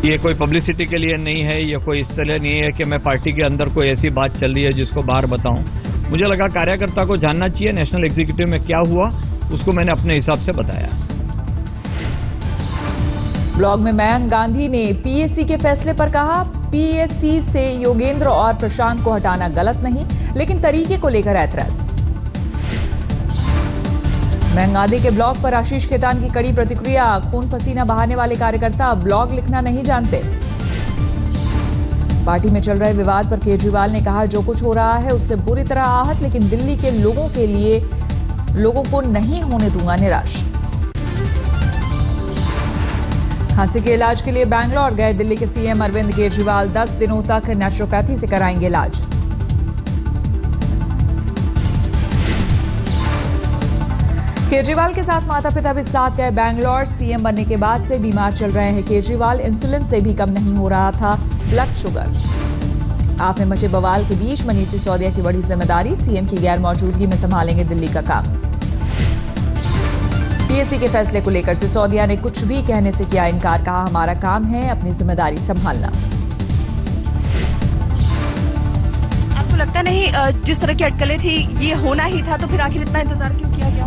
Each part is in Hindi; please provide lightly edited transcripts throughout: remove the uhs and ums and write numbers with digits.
ये कोई पब्लिसिटी के लिए नहीं है, ये कोई इस तरह नहीं है कि मैं पार्टी के अंदर कोई ऐसी बात चल रही है जिसको बाहर बताऊं। मुझे लगा कार्यकर्ता को जानना चाहिए नेशनल एग्जीक्यूटिव में क्या हुआ, उसको मैंने अपने हिसाब से बताया। ब्लॉग में मयंक गांधी ने पीएससी के फैसले पर कहा, पीएससी से योगेंद्र और प्रशांत को हटाना गलत नहीं, लेकिन तरीके को लेकर ऐतराज। मयंक गांधी के ब्लॉग पर आशीष खेतान की कड़ी प्रतिक्रिया, खून पसीना बहाने वाले कार्यकर्ता ब्लॉग लिखना नहीं जानते। पार्टी में चल रहे विवाद पर केजरीवाल ने कहा, जो कुछ हो रहा है उससे बुरी तरह आहत, लेकिन दिल्ली के लोगों को नहीं होने दूंगा निराश। खांसी के इलाज के लिए बैंगलोर गए दिल्ली के सीएम अरविंद केजरीवाल, 10 दिनों तक नेचुरोपैथी से कराएंगे इलाज। केजरीवाल के साथ माता पिता भी साथ गए बैंगलोर। सीएम बनने के बाद से बीमार चल रहे हैं केजरीवाल, इंसुलिन से भी कम नहीं हो रहा था ब्लड शुगर। आप में मचे बवाल के बीच मनीष सिसोदिया की बड़ी जिम्मेदारी, सीएम की गैर मौजूदगी में संभालेंगे दिल्ली का काम। पीएससी के फैसले को लेकर सिसोदिया ने कुछ भी कहने से किया इनकार, कहा हमारा काम है अपनी जिम्मेदारी संभालना। आपको लगता नहीं जिस तरह की अटकलें थी ये होना ही था, तो फिर आखिर इतना इंतजार क्यों किया गया?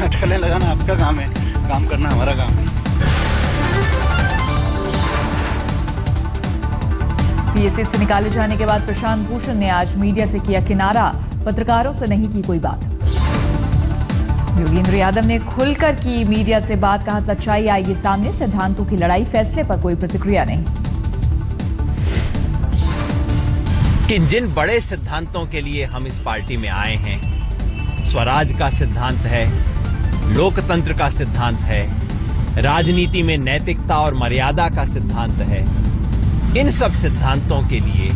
अटकलें लगाना आपका काम है, काम करना हमारा काम है। पीएससी से निकाले जाने के बाद प्रशांत भूषण ने आज मीडिया से किया किनारा, पत्रकारों से नहीं की कोई बात। योगेंद्र यादव ने खुलकर की मीडिया से बात, कहा सच्चाई आएगी सामने, सिद्धांतों की लड़ाई, फैसले पर कोई प्रतिक्रिया नहीं। कि जिन बड़े सिद्धांतों के लिए हम इस पार्टी में आए हैं, स्वराज का सिद्धांत है, लोकतंत्र का सिद्धांत है, राजनीति में नैतिकता और मर्यादा का सिद्धांत है, इन सब सिद्धांतों के लिए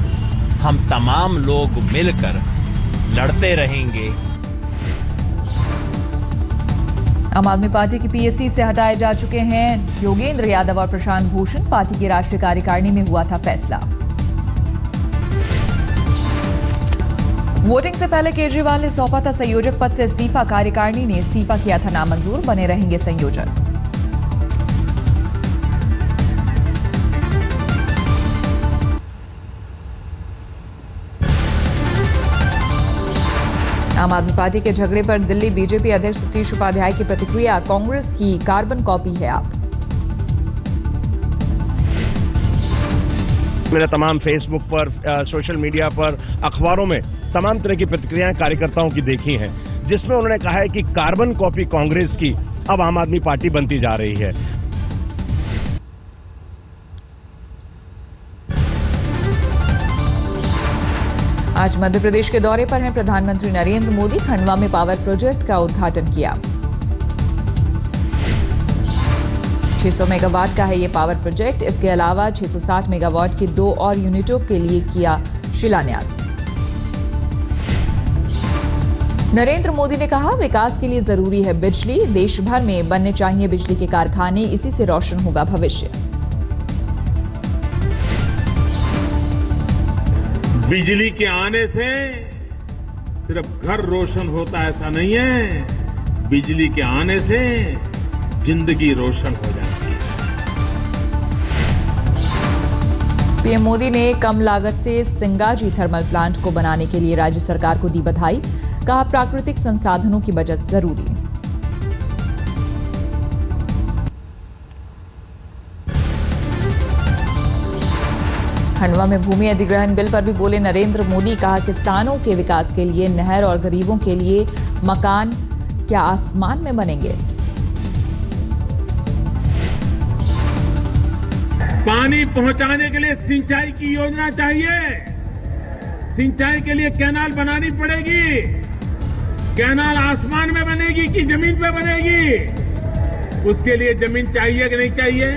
हम तमाम लोग मिलकर लड़ते रहेंगे। आम आदमी पार्टी की पीएससी से हटाए जा चुके हैं योगेंद्र यादव और प्रशांत भूषण, पार्टी की राष्ट्रीय कार्यकारिणी में हुआ था फैसला। वोटिंग से पहले केजरीवाल ने सौंपा था संयोजक पद से इस्तीफा, कार्यकारिणी ने इस्तीफा किया था नामंजूर, बने रहेंगे संयोजक। आम आदमी पार्टी के झगड़े पर दिल्ली बीजेपी अध्यक्ष सतीश उपाध्याय की प्रतिक्रिया, कांग्रेस की कार्बन कॉपी है आप। मेरा तमाम फेसबुक पर, सोशल मीडिया पर, अखबारों में तमाम तरह की प्रतिक्रियाएं कार्यकर्ताओं की देखी हैं, जिसमें उन्होंने कहा है कि कार्बन कॉपी कांग्रेस की अब आम आदमी पार्टी बनती जा रही है। आज मध्य प्रदेश के दौरे पर हैं प्रधानमंत्री नरेंद्र मोदी, खंडवा में पावर प्रोजेक्ट का उद्घाटन किया। 600 मेगावाट का है ये पावर प्रोजेक्ट, इसके अलावा 660 मेगावाट की 2 और यूनिटों के लिए किया शिलान्यास। नरेंद्र मोदी ने कहा, विकास के लिए जरूरी है बिजली, देश भर में बनने चाहिए बिजली के कारखाने, इसी से रोशन होगा भविष्य। बिजली के आने से सिर्फ घर रोशन होता ऐसा नहीं है, बिजली के आने से जिंदगी रोशन हो जाती है। पीएम मोदी ने कम लागत से सिंगाजी थर्मल प्लांट को बनाने के लिए राज्य सरकार को दी बधाई, कहा प्राकृतिक संसाधनों की बचत जरूरी। खंडवा में भूमि अधिग्रहण बिल पर भी बोले नरेंद्र मोदी, कहा किसानों के विकास के लिए नहर और गरीबों के लिए मकान क्या आसमान में बनेंगे। पानी पहुंचाने के लिए सिंचाई की योजना चाहिए, सिंचाई के लिए कैनाल बनानी पड़ेगी। कैनाल आसमान में बनेगी कि जमीन पे बनेगी, उसके लिए जमीन चाहिए कि नहीं चाहिए।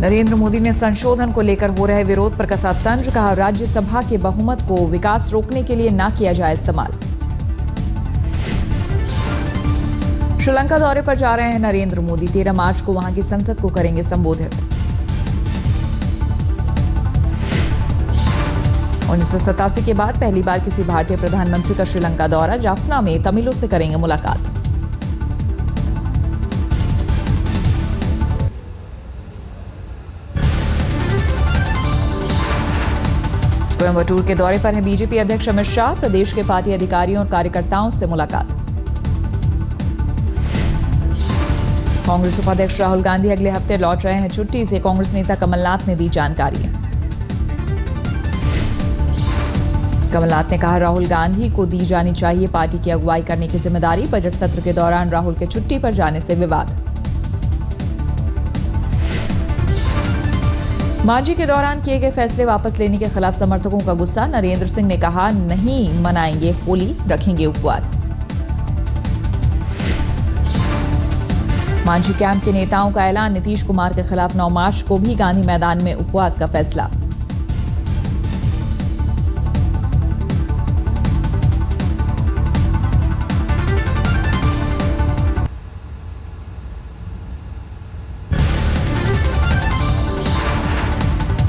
नरेंद्र मोदी ने संशोधन को लेकर हो रहे विरोध पर कसा तंज, कहा राज्यसभा के बहुमत को विकास रोकने के लिए ना किया जाए इस्तेमाल। श्रीलंका दौरे पर जा रहे हैं नरेंद्र मोदी, 13 मार्च को वहां की संसद को करेंगे संबोधित। 1987 के बाद पहली बार किसी भारतीय प्रधानमंत्री का श्रीलंका दौरा, जाफना में तमिलों से करेंगे मुलाकात। कोयम्बटूर के दौरे पर हैं बीजेपी अध्यक्ष अमित शाह। प्रदेश के पार्टी अधिकारियों और कार्यकर्ताओं से मुलाकात। कांग्रेस उपाध्यक्ष राहुल गांधी अगले हफ्ते लौट रहे हैं छुट्टी से, कांग्रेस नेता कमलनाथ ने दी जानकारी। कमलनाथ ने कहा, राहुल गांधी को दी जानी चाहिए पार्टी की अगुवाई करने की जिम्मेदारी। बजट सत्र के दौरान राहुल के छुट्टी पर जाने से विवाद। मांझी के दौरान किए गए फैसले वापस लेने के खिलाफ समर्थकों का गुस्सा। नरेंद्र सिंह ने कहा, नहीं मनाएंगे होली, रखेंगे उपवास। मांझी कैंप के नेताओं का ऐलान, नीतीश कुमार के खिलाफ 9 मार्च को भी गांधी मैदान में उपवास का फैसला।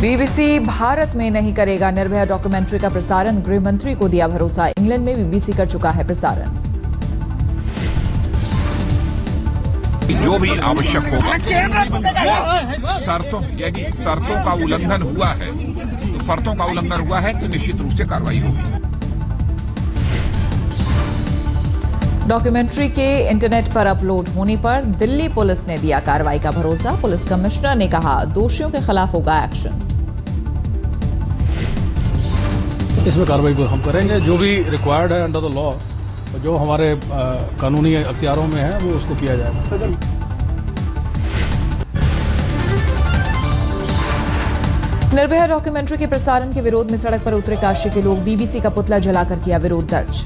बीबीसी भारत में नहीं करेगा निर्भया डॉक्यूमेंट्री का प्रसारण, गृह मंत्री को दिया भरोसा। इंग्लैंड में बीबीसी कर चुका है प्रसारण। जो भी आवश्यक होगा, यदि शर्तों का उल्लंघन हुआ है तो शर्तों का उल्लंघन हुआ है तो निश्चित रूप से कार्रवाई होगी। डॉक्यूमेंट्री के इंटरनेट पर अपलोड होने पर दिल्ली पुलिस ने दिया कार्रवाई का भरोसा। पुलिस कमिश्नर ने कहा, दोषियों के खिलाफ होगा एक्शन। इसमें कार्रवाई को हम करेंगे, जो भी रिक्वायर्ड है अंडर द लॉ, जो हमारे कानूनी अख्तियारों में है वो उसको किया जाएगा। निर्भया डॉक्यूमेंट्री के प्रसारण के विरोध में सड़क पर उतरे काशी के लोग। बीबीसी का पुतला जलाकर किया विरोध दर्ज।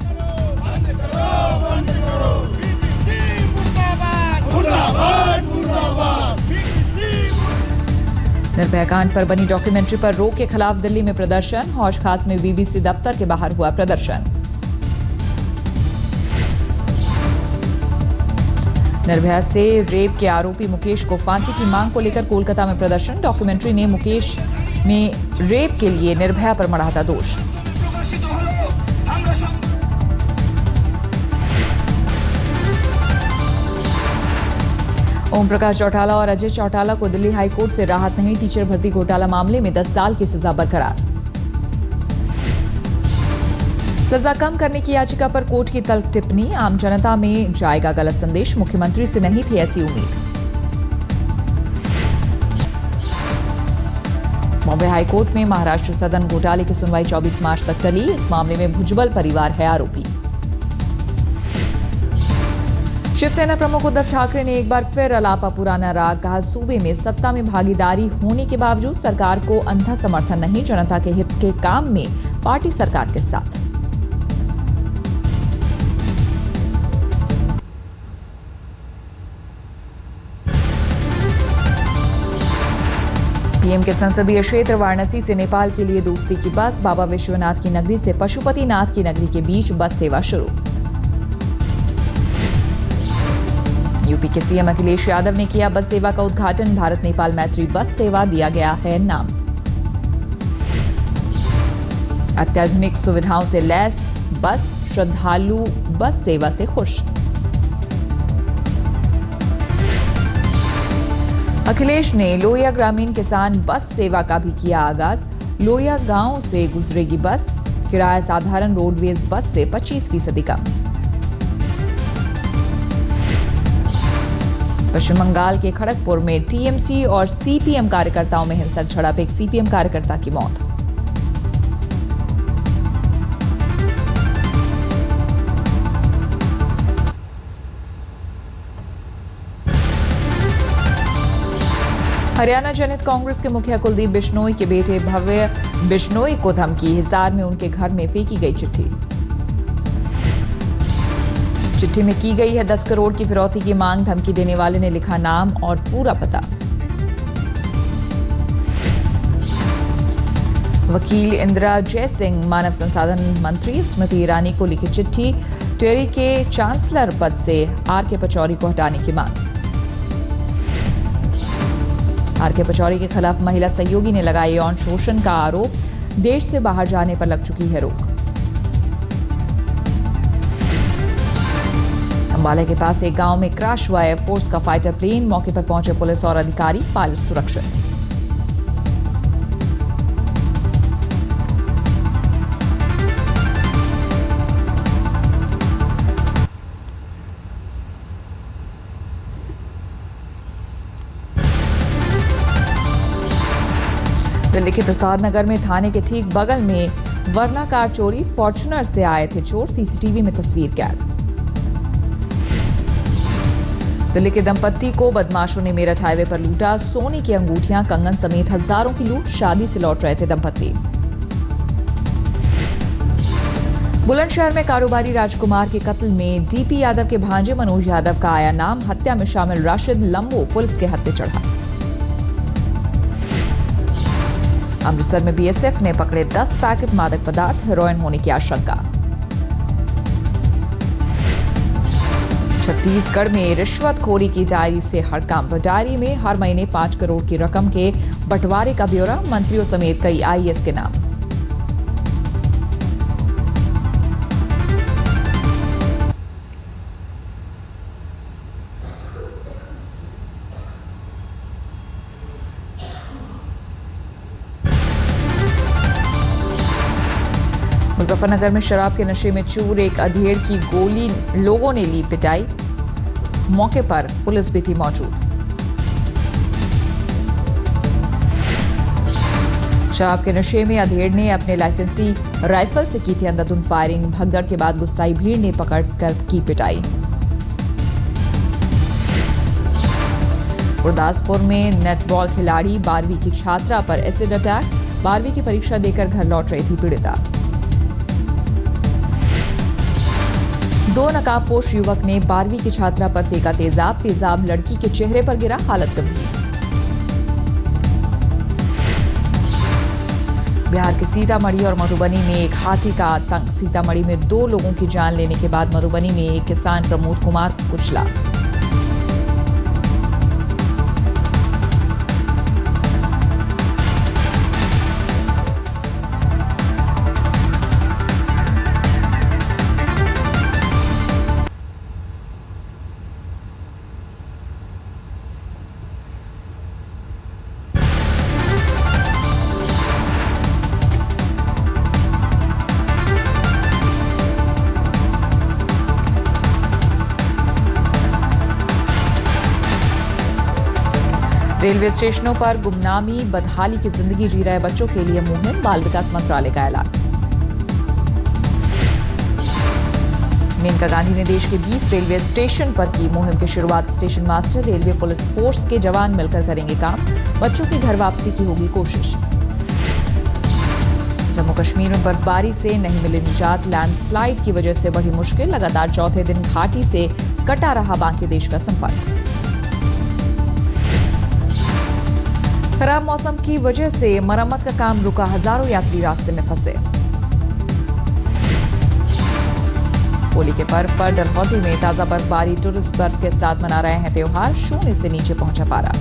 निर्भया कांड पर बनी डॉक्यूमेंट्री पर रोक के खिलाफ दिल्ली में प्रदर्शन। हौज खास में बीबीसी दफ्तर के बाहर हुआ प्रदर्शन। निर्भया से रेप के आरोपी मुकेश को फांसी की मांग को लेकर कोलकाता में प्रदर्शन। डॉक्यूमेंट्री ने मुकेश में रेप के लिए निर्भया पर मढ़ा था दोष। ओम प्रकाश चौटाला और अजय चौटाला को दिल्ली हाईकोर्ट से राहत नहीं। टीचर भर्ती घोटाला मामले में 10 साल की सजा बरकरार। सजा कम करने की याचिका पर कोर्ट की तल्ख टिप्पणी। आम जनता में जाएगा गलत संदेश, मुख्यमंत्री से नहीं थी ऐसी उम्मीद। बॉम्बे हाईकोर्ट में महाराष्ट्र सदन घोटाले की सुनवाई 24 मार्च तक टली। इस मामले में भुजबल परिवार है आरोपी। शिवसेना प्रमुख उद्धव ठाकरे ने एक बार फिर अलापा पुराना राग। कहा, सूबे में सत्ता में भागीदारी होने के बावजूद सरकार को अंधा समर्थन नहीं। जनता के हित के काम में पार्टी सरकार के साथ। पीएम के संसदीय क्षेत्र वाराणसी से नेपाल के लिए दोस्ती की बस। बाबा विश्वनाथ की नगरी से पशुपतिनाथ की नगरी के बीच बस सेवा शुरू। यूपी के सीएम अखिलेश यादव ने किया बस सेवा का उद्घाटन। भारत नेपाल मैत्री बस सेवा दिया गया है नाम। अत्याधुनिक सुविधाओं से लैस बस, श्रद्धालु बस सेवा से खुश। अखिलेश ने लोहिया ग्रामीण किसान बस सेवा का भी किया आगाज। लोहिया गांव से गुजरेगी बस। किराया साधारण रोडवेज बस से 25% कम। पश्चिम बंगाल के खड़गपुर में टीएमसी और सीपीएम कार्यकर्ताओं में हिंसक झड़प। एक सीपीएम कार्यकर्ता की मौत। हरियाणा जनहित कांग्रेस के मुखिया कुलदीप बिश्नोई के बेटे भव्य बिश्नोई को धमकी। हिसार में उनके घर में फेंकी गई चिट्ठी। चिट्ठी में की गई है 10 करोड़ की फिरौती की मांग। धमकी देने वाले ने लिखा नाम और पूरा पता। वकील इंदिरा जयसिंह मानव संसाधन मंत्री स्मृति ईरानी को लिखी चिट्ठी। टेरी के चांसलर पद से आर.के. पचौरी को हटाने की मांग। आर.के. पचौरी के खिलाफ महिला सहयोगी ने लगाया यौन शोषण का आरोप। देश से बाहर जाने पर लग चुकी है रोक। अंबाला के पास एक गांव में क्रैश हुआ एयरफोर्स का फाइटर प्लेन। मौके पर पहुंचे पुलिस और अधिकारी। पायलट सुरक्षित। दिल्ली के प्रसाद नगर में थाने के ठीक बगल में वरना कार चोरी, फॉर्च्यूनर से आए थे चोर, सीसीटीवी में तस्वीर कैद। दिल्ली के दंपत्ति को बदमाशों ने मेरठ हाईवे पर लूटा, सोने की अंगूठियां, कंगन समेत हजारों की लूट, शादी से लौट रहे थे दंपत्ति। बुलंदशहर में कारोबारी राजकुमार के कत्ल में डीपी यादव के भांजे मनोज यादव का आया नाम, हत्या में शामिल राशिद लंबो पुलिस के हत्थे चढ़ा। अमृतसर में बीएसएफ ने पकड़े 10 पैकेट मादक पदार्थ, हेरोइन होने की आशंका। छत्तीसगढ़ में रिश्वतखोरी की डायरी से हड़कंप, डायरी में हर महीने 5 करोड़ की रकम के बंटवारे का ब्यौरा, मंत्रियों समेत कई आईएएस के नाम। मुजफ्फरनगर में शराब के नशे में चूर, एक अधेड़ की गोली, लोगों ने ली पिटाई, मौके पर पुलिस भी थी मौजूद। शराब के नशे में अधेड़ ने अपने लाइसेंसी राइफल से की थी अंधाधुंध फायरिंग, भगदड़ के बाद गुस्साई भीड़ ने पकड़कर की पिटाई। गुरदासपुर में नेटबॉल खिलाड़ी 12वीं की छात्रा पर एसिड अटैक, 12वीं की परीक्षा देकर घर लौट रही थी पीड़िता। 2 नकाबपोश युवक ने 12वीं की छात्रा पर फेंका तेजाब, तेजाब लड़की के चेहरे पर गिरा, हालत गंभीर। बिहार के सीतामढ़ी और मधुबनी में एक हाथी का आतंक, सीतामढ़ी में 2 लोगों की जान लेने के बाद मधुबनी में एक किसान प्रमोद कुमार को कुचला। रेलवे स्टेशनों पर गुमनामी, बदहाली की जिंदगी जी रहे बच्चों के लिए मुहिम, बाल विकास मंत्रालय का ऐलान। मेनका गांधी ने देश के 20 रेलवे स्टेशन पर की मुहिम की शुरुआत, station master, railway police force के जवान मिलकर करेंगे काम, बच्चों की घर वापसी की होगी कोशिश। जम्मू कश्मीर में बर्फबारी से नहीं मिली निजात, लैंडस्लाइड की वजह से बढ़ी मुश्किल, लगातार चौथे दिन घाटी से कटा रहा बांग्लादेश का संपर्क। खराब मौसम की वजह से मरम्मत का काम रुका, हजारों यात्री रास्ते में फंसे। होली के पर्व पर डलहौजी में ताजा बर्फबारी, टूरिस्ट बर्फ के साथ मना रहे हैं त्योहार, शून्य से नीचे पहुंचा पारा।